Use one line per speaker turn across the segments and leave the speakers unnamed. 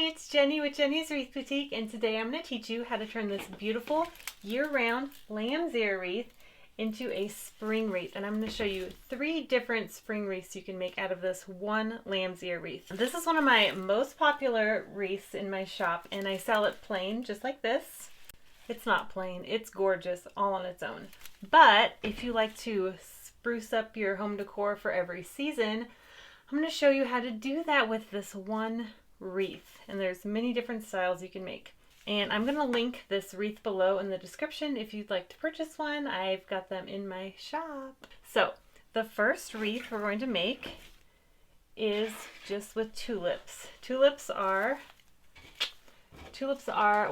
Hi, it's Jenny with Jenny's Wreath Boutique, and today I'm going to teach you how to turn this beautiful year-round lamb's ear wreath into a spring wreath. And I'm going to show you 3 different spring wreaths you can make out of this one lamb's ear wreath. This is one of my most popular wreaths in my shop, and I sell it plain, just like this. It's not plain, it's gorgeous all on its own. But if you like to spruce up your home decor for every season, I'm going to show you how to do that with this one wreath. And there's many different styles you can make. And I'm going to link this wreath below in the description if you'd like to purchase one. I've got them in my shop. So the first wreath we're going to make is just with tulips. Tulips are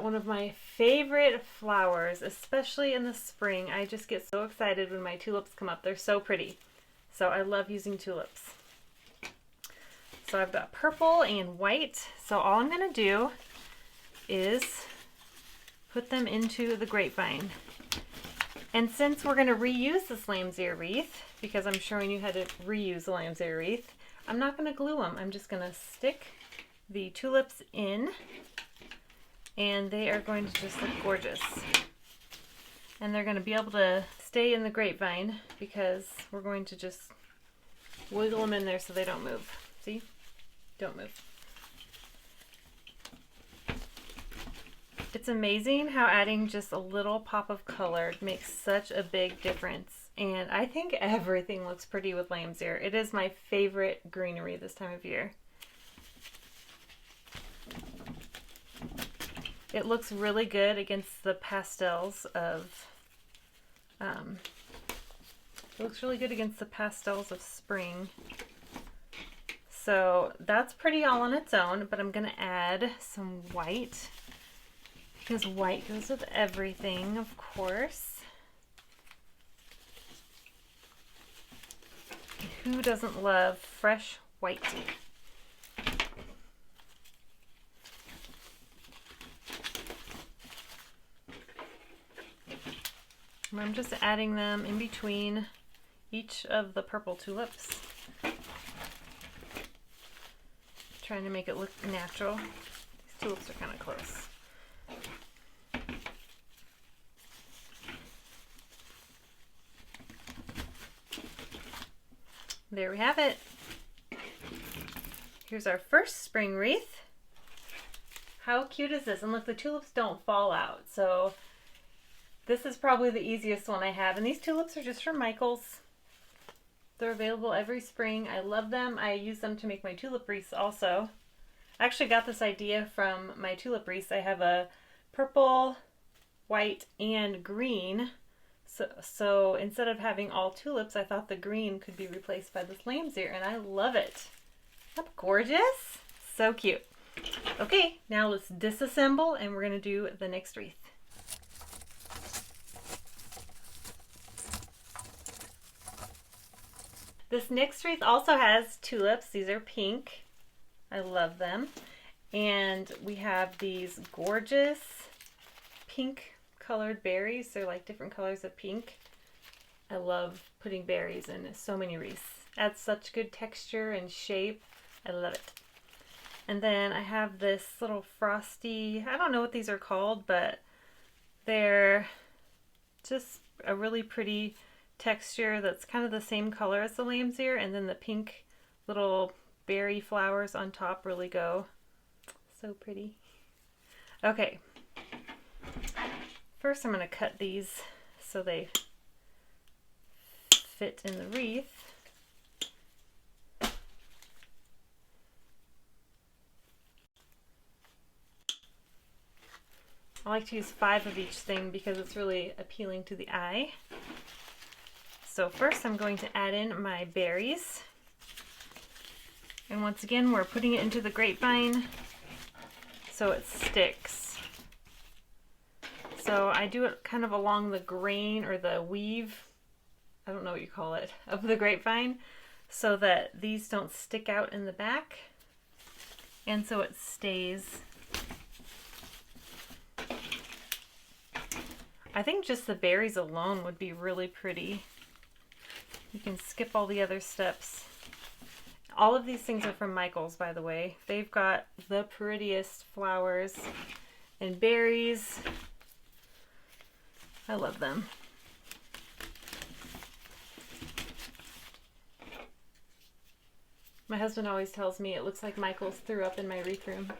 one of my favorite flowers, especially in the spring. I just get so excited when my tulips come up. They're so pretty. So I love using tulips. So I've got purple and white. So all I'm going to do is put them into the grapevine. And since we're going to reuse this lamb's ear wreath, because I'm showing you how to reuse the lamb's ear wreath, I'm not going to glue them. I'm just going to stick the tulips in, and they are going to just look gorgeous. And they're going to be able to stay in the grapevine because we're going to just wiggle them in there so they don't move. See? Don't move. It's amazing how adding just a little pop of color makes such a big difference. And I think everything looks pretty with lamb's ear. It is my favorite greenery this time of year. It looks really good against the pastels of spring. So that's pretty all on its own, but I'm going to add some white because white goes with everything, of course. Who doesn't love fresh white? And I'm just adding them in between each of the purple tulips, trying to make it look natural. These tulips are kind of close. There we have it. Here's our first spring wreath. How cute is this? And look, the tulips don't fall out. So this is probably the easiest one I have. And these tulips are just from Michael's. They're available every spring. I love them. I use them to make my tulip wreaths also. I actually got this idea from my tulip wreaths. I have a purple, white, and green. So instead of having all tulips, I thought the green could be replaced by this lamb's ear, and I love it. Isn't that gorgeous? So cute. Okay, now let's disassemble, and we're going to do the next wreath. This next wreath also has tulips. These are pink. I love them. And we have these gorgeous pink colored berries. They're like different colors of pink. I love putting berries in so many wreaths. Adds such good texture and shape. I love it. And then I have this little frosty, I don't know what these are called, but they're just a really pretty texture that's kind of the same color as the lamb's ear, and then the pink little berry flowers on top really go. So pretty. Okay. First I'm going to cut these so they fit in the wreath. I like to use 5 of each thing because it's really appealing to the eye. So first I'm going to add in my berries. And once again, we're putting it into the grapevine so it sticks. So I do it kind of along the grain or the weave, I don't know what you call it, of the grapevine, so that these don't stick out in the back, and so it stays. I think just the berries alone would be really pretty. You can skip all the other steps. All of these things are from Michael's, by the way. They've got the prettiest flowers and berries. I love them. My husband always tells me it looks like Michael's threw up in my wreath room.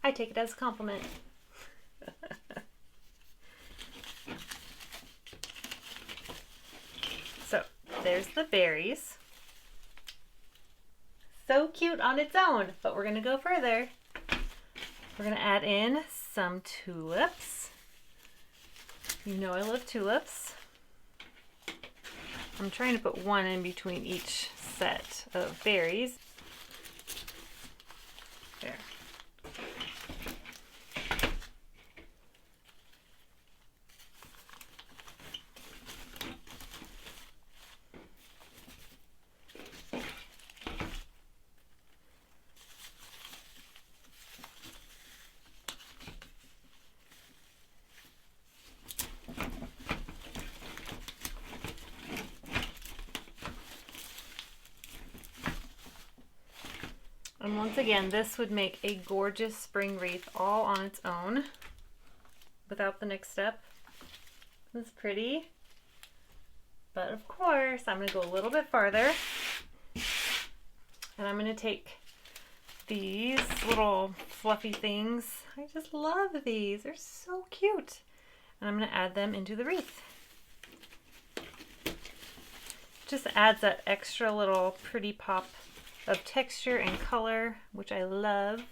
I take it as a compliment. So there's the berries. So cute on its own, but we're gonna go further. We're gonna add in some tulips. You know I love tulips. I'm trying to put one in between each set of berries. There. And once again, this would make a gorgeous spring wreath all on its own without the next step. It's pretty. But of course, I'm going to go a little bit farther. And I'm going to take these little fluffy things. I just love these. They're so cute. And I'm going to add them into the wreath. Just adds that extra little pretty pop of texture and color, which I love.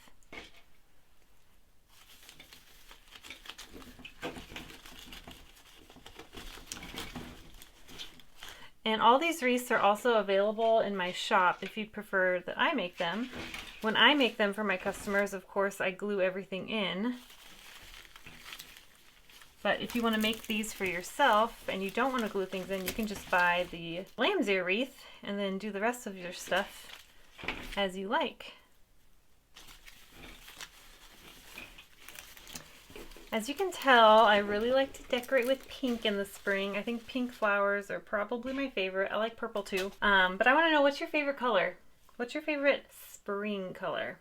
And all these wreaths are also available in my shop if you'd prefer that I make them. When I make them for my customers, of course, I glue everything in. But if you want to make these for yourself and you don't want to glue things in, you can just buy the lamb's ear wreath and then do the rest of your stuff as you like. As you can tell, I really like to decorate with pink in the spring. I think pink flowers are probably my favorite. I like purple too. But I want to know, what's your favorite color? What's your favorite spring color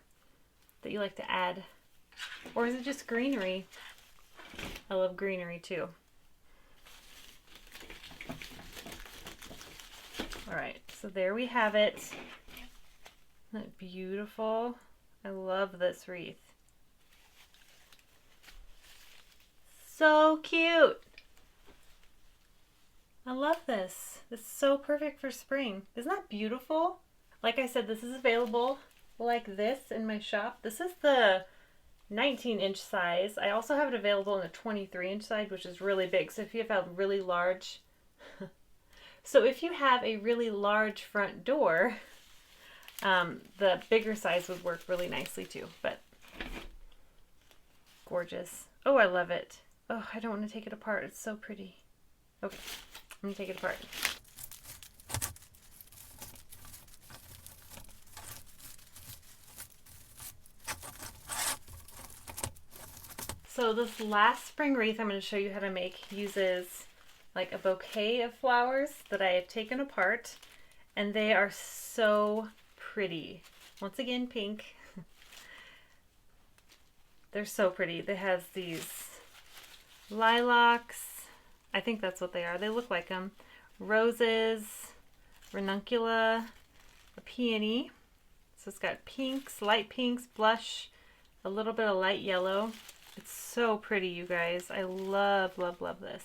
that you like to add? Or is it just greenery? I love greenery too. All right, so there we have it. Isn't that beautiful? I love this wreath. So cute. I love this. It's so perfect for spring. Isn't that beautiful? Like I said, this is available like this in my shop. This is the 19-inch size. I also have it available in a 23-inch size, which is really big. So if you have a really large, if you have a really large front door, the bigger size would work really nicely too. But gorgeous. Oh, I love it. Oh, I don't want to take it apart. It's so pretty. Okay, I'm gonna take it apart. So this last spring wreath I'm going to show you how to make uses like a bouquet of flowers that I have taken apart, and they are so pretty. Once again, pink. They're so pretty. They have these lilacs. I think that's what they are. They look like them. Roses, ranuncula, a peony. So it's got pinks, light pinks, blush, a little bit of light yellow. It's so pretty, you guys. I love, love, love this.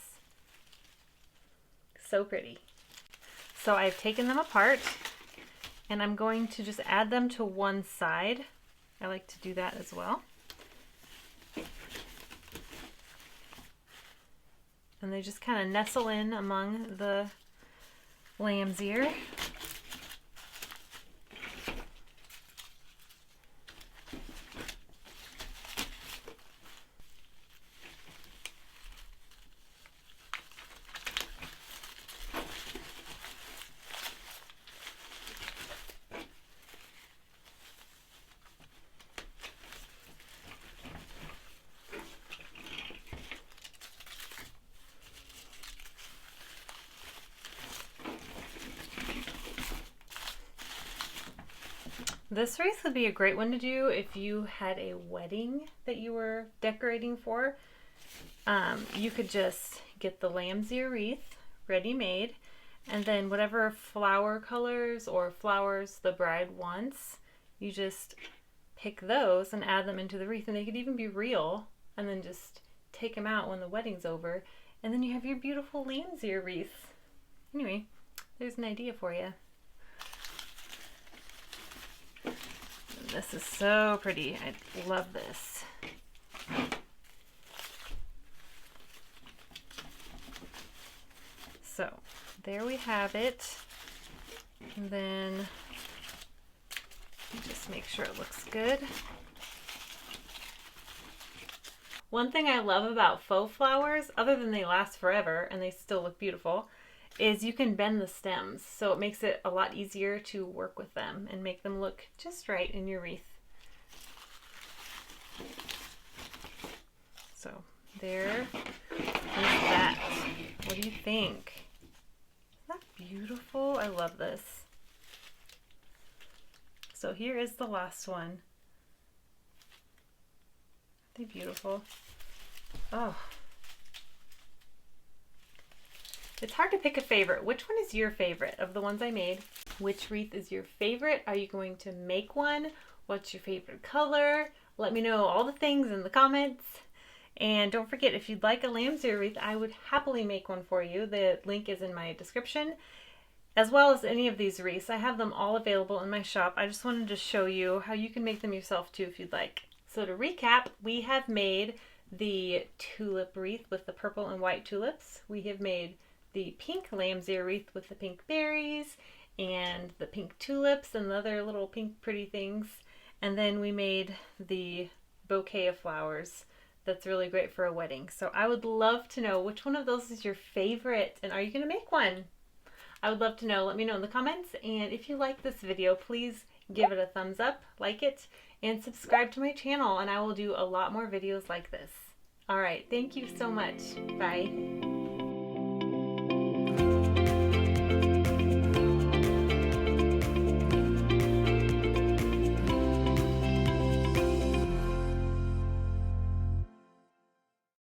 So pretty. So I've taken them apart and I'm going to just add them to one side. I like to do that as well. And they just kind of nestle in among the lamb's ear. This wreath would be a great one to do if you had a wedding that you were decorating for. You could just get the lamb's ear wreath ready-made, and then whatever flower colors or flowers the bride wants, you just pick those and add them into the wreath, and they could even be real, and then just take them out when the wedding's over, and then you have your beautiful lamb's ear wreath. Anyway, there's an idea for you. This is so pretty. I love this. So there we have it. And then just make sure it looks good. One thing I love about faux flowers, other than they last forever and they still look beautiful, is you can bend the stems. So it makes it a lot easier to work with them and make them look just right in your wreath. So there is that. What do you think? Isn't that beautiful? I love this. So here is the last one. Aren't they beautiful? Oh. It's hard to pick a favorite. Which one is your favorite of the ones I made? Which wreath is your favorite? Are you going to make one? What's your favorite color? Let me know all the things in the comments. And don't forget, if you'd like a lamb's ear wreath, I would happily make one for you. The link is in my description, as well as any of these wreaths. I have them all available in my shop. I just wanted to show you how you can make them yourself too if you'd like. So to recap, we have made the tulip wreath with the purple and white tulips. We have made the pink lamb's ear wreath with the pink berries and the pink tulips and the other little pink pretty things. And then we made the bouquet of flowers that's really great for a wedding. So I would love to know which one of those is your favorite, and are you going to make one? I would love to know. Let me know in the comments, and if you like this video, please give it a thumbs up, like it, and subscribe to my channel, and I will do a lot more videos like this. All right, thank you so much. Bye.